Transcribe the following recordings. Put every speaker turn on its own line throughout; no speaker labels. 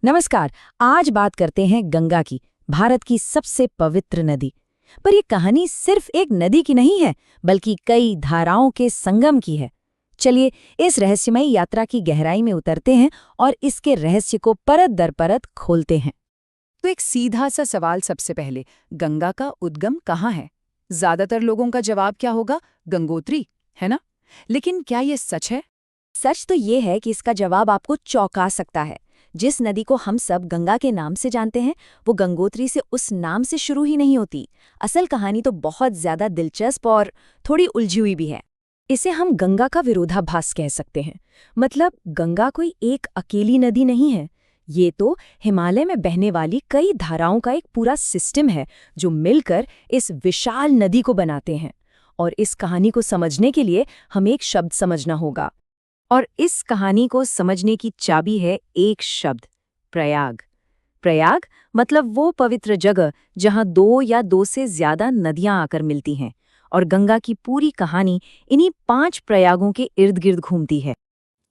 नमस्कार। आज बात करते हैं गंगा की, भारत की सबसे पवित्र नदी। पर ये कहानी सिर्फ एक नदी की नहीं है, बल्कि कई धाराओं के संगम की है। चलिए इस रहस्यमयी यात्रा की गहराई में उतरते हैं और इसके रहस्य को परत दर परत खोलते हैं।
तो एक सीधा सा सवाल सबसे पहले, गंगा का उद्गम कहाँ है? ज्यादातर लोगों का जवाब क्या होगा? गंगोत्री, है ना? लेकिन क्या ये सच है?
सच तो ये है कि इसका जवाब आपको चौंका सकता है। जिस नदी को हम सब गंगा के नाम से जानते हैं, वो गंगोत्री से उस नाम से शुरू ही नहीं होती। असल कहानी तो बहुत ज्यादा दिलचस्प और थोड़ी उलझी हुई भी है। इसे हम गंगा का विरोधाभास कह सकते हैं। मतलब गंगा कोई एक अकेली नदी नहीं है। ये तो हिमालय में बहने वाली कई धाराओं का एक पूरा सिस्टम है, जो मिलकर इस विशाल नदी को बनाते हैं। और इस कहानी को समझने के लिए हमें एक शब्द समझना होगा। और इस कहानी को समझने की चाबी है एक शब्द, प्रयाग। प्रयाग मतलब वो पवित्र जगह जहां दो या दो से ज्यादा नदियां आकर मिलती हैं। और गंगा की पूरी कहानी इन्हीं 5 प्रयागों के इर्द गिर्द घूमती है।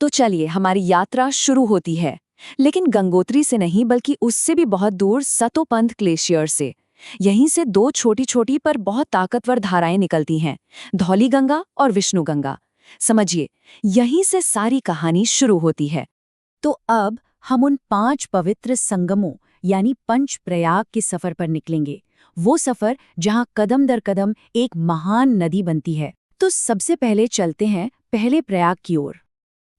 तो चलिए हमारी यात्रा शुरू होती है, लेकिन गंगोत्री से नहीं, बल्कि उससे भी बहुत दूर सतोपंथ ग्लेशियर से। यहीं से 2 छोटी छोटी पर बहुत ताकतवर धाराएं निकलती हैं, धौली गंगा और विष्णु गंगा। समझिए, यहीं से सारी कहानी शुरू होती है। तो अब हम उन 5 पवित्र संगमों यानी पंच प्रयाग के सफर पर निकलेंगे। वो सफर जहां कदम दर कदम एक महान नदी बनती है। तो सबसे पहले चलते हैं पहले प्रयाग की ओर।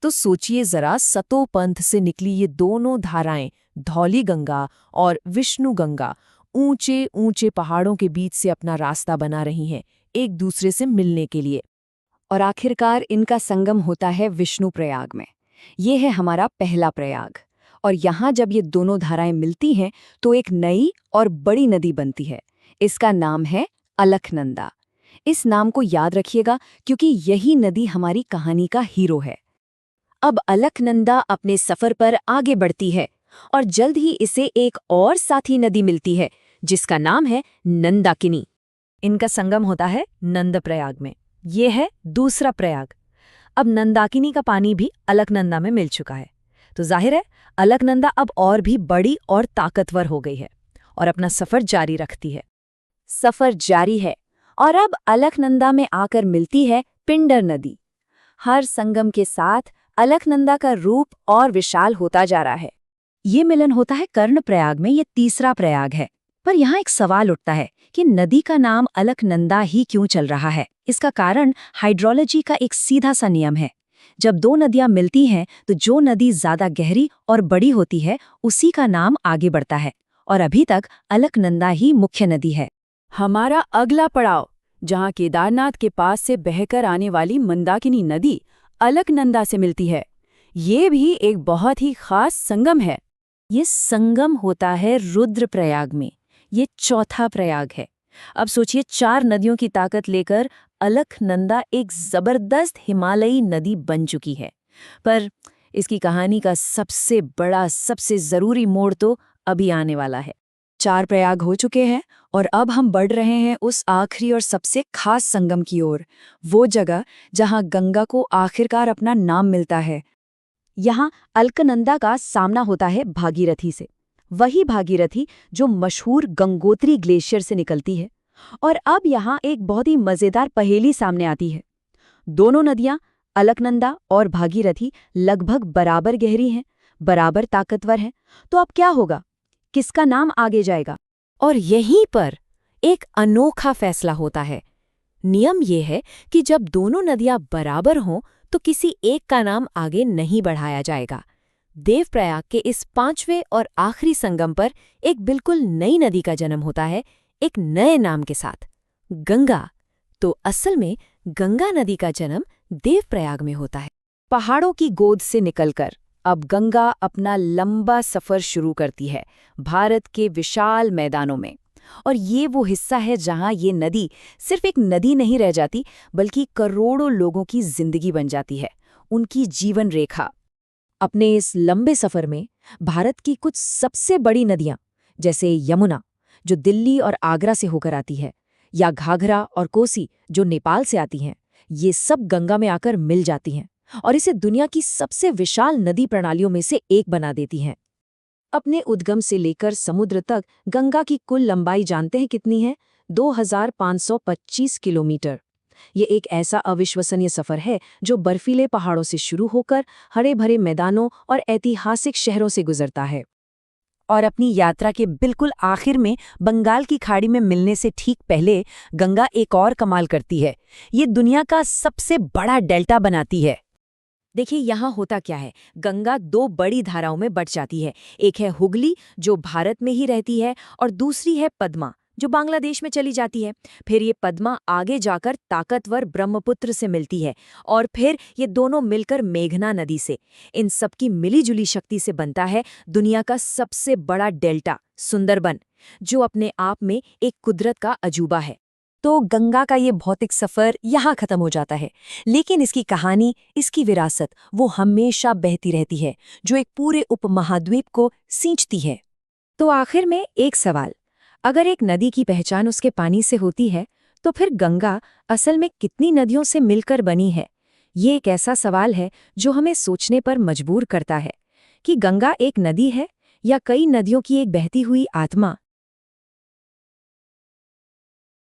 तो सोचिए जरा, सतोपंथ से निकली ये दोनों धाराएं, धौली गंगा और विष्णु गंगा, ऊंचे ऊंचे पहाड़ों के बीच से अपना रास्ता बना रही हैं, एक दूसरे से मिलने के लिए।
और आखिरकार इनका संगम होता है विष्णु प्रयाग में। ये है हमारा पहला प्रयाग। और यहाँ जब ये दोनों धाराएं मिलती हैं तो एक नई और बड़ी नदी बनती है। इसका नाम है अलकनंदा। इस नाम को याद रखिएगा, क्योंकि यही नदी हमारी कहानी का हीरो है। अब अलकनंदा अपने सफर पर आगे बढ़ती है और जल्द ही इसे एक और साथी नदी मिलती है, जिसका नाम है नंदाकिनी। इनका संगम होता है नंदप्रयाग में। ये है दूसरा प्रयाग। अब नंदाकिनी का पानी भी अलकनंदा में मिल चुका है, तो जाहिर है अलकनंदा अब और भी बड़ी और ताकतवर हो गई है और अपना सफर जारी रखती है। सफर जारी है और अब अलकनंदा में आकर मिलती है पिंडर नदी। हर संगम के साथ अलकनंदा का रूप और विशाल होता जा रहा है। ये मिलन होता है कर्णप्रयाग में, ये तीसरा प्रयाग है। पर यहाँ एक सवाल उठता है कि नदी का नाम अलकनंदा ही क्यों चल रहा है। इसका कारण हाइड्रोलॉजी का एक सीधा सा नियम है। जब 2 नदियां मिलती हैं तो जो नदी ज्यादा गहरी और बड़ी होती है, उसी का नाम आगे बढ़ता है। और अभी तक अलकनंदा ही मुख्य नदी है।
हमारा अगला पड़ाव, जहां केदारनाथ के पास से बहकर आने वाली मंदाकिनी नदी अलकनंदा से मिलती है। ये भी एक बहुत ही खास संगम है।
ये संगम होता है रुद्रप्रयाग में। ये चौथा प्रयाग है। अब सोचिए, 4 नदियों की ताकत लेकर अलकनंदा एक जबरदस्त हिमालयी नदी बन चुकी है। पर इसकी कहानी का सबसे बड़ा, सबसे जरूरी मोड़ तो अभी आने वाला है। 4 प्रयाग हो चुके हैं और अब हम बढ़ रहे हैं उस आखिरी और सबसे खास संगम की ओर। वो जगह जहां गंगा को आखिरकार अपना नाम मिलता है। यहाँ अलकनंदा का सामना होता है भागीरथी से। वही भागीरथी जो मशहूर गंगोत्री ग्लेशियर से निकलती है। और अब यहाँ एक बहुत ही मजेदार पहेली सामने आती है। दोनों नदियां, अलकनंदा और भागीरथी, लगभग बराबर गहरी हैं, बराबर ताकतवर हैं। तो अब क्या होगा? किसका नाम आगे जाएगा? और यहीं पर एक अनोखा फैसला होता है। नियम ये है कि जब दोनों नदियां बराबर हों तो किसी एक का नाम आगे नहीं बढ़ाया जाएगा। देवप्रयाग के इस 5वें और आखिरी संगम पर एक बिल्कुल नई नदी का जन्म होता है, एक नए नाम के साथ, गंगा। तो असल में गंगा नदी का जन्म देवप्रयाग में होता है। पहाड़ों की गोद से निकलकर अब गंगा अपना लंबा सफर शुरू करती है भारत के विशाल मैदानों में। और ये वो हिस्सा है जहां ये नदी सिर्फ एक नदी नहीं रह जाती, बल्कि करोड़ों लोगों की जिंदगी बन जाती है, उनकी जीवन रेखा। अपने इस लंबे सफर में भारत की कुछ सबसे बड़ी नदियां, जैसे यमुना जो दिल्ली और आगरा से होकर आती है, या घाघरा और कोसी जो नेपाल से आती हैं, ये सब गंगा में आकर मिल जाती हैं और इसे दुनिया की सबसे विशाल नदी प्रणालियों में से एक बना देती हैं। अपने उद्गम से लेकर समुद्र तक गंगा की कुल लंबाई जानते हैं कितनी है? 2525 किलोमीटर। ये एक ऐसा अविश्वसनीय सफर है जो बर्फीले पहाड़ों से शुरू होकर हरे भरे मैदानों और ऐतिहासिक शहरों से गुजरता है।
और अपनी यात्रा के बिल्कुल आखिर में बंगाल की खाड़ी में मिलने से ठीक पहले गंगा एक और कमाल करती है। ये दुनिया का सबसे बड़ा डेल्टा बनाती है।
देखिए यहाँ होता क्या है, गंगा दो बड़ी धाराओं में बट जाती है। एक है हुगली जो भारत में ही रहती है और दूसरी है पद्मा जो बांग्लादेश में चली जाती है। फिर ये पद्मा आगे जाकर ताकतवर ब्रह्मपुत्र से मिलती है और फिर ये दोनों मिलकर मेघना नदी से। इन सबकी मिलीजुली शक्ति से बनता है दुनिया का सबसे बड़ा डेल्टा सुंदरबन, जो अपने आप में एक कुदरत का अजूबा है।
तो गंगा का ये भौतिक सफर यहाँ खत्म हो जाता है, लेकिन इसकी कहानी, इसकी विरासत वो हमेशा बहती रहती है, जो एक पूरे उपमहाद्वीप को सींचती है।
तो आखिर में एक सवाल, अगर एक नदी की पहचान उसके पानी से होती है, तो फिर गंगा असल में कितनी नदियों से मिलकर बनी है? ये एक ऐसा सवाल है जो हमें सोचने पर मजबूर करता है कि गंगा एक नदी है या कई नदियों की एक बहती हुई आत्मा।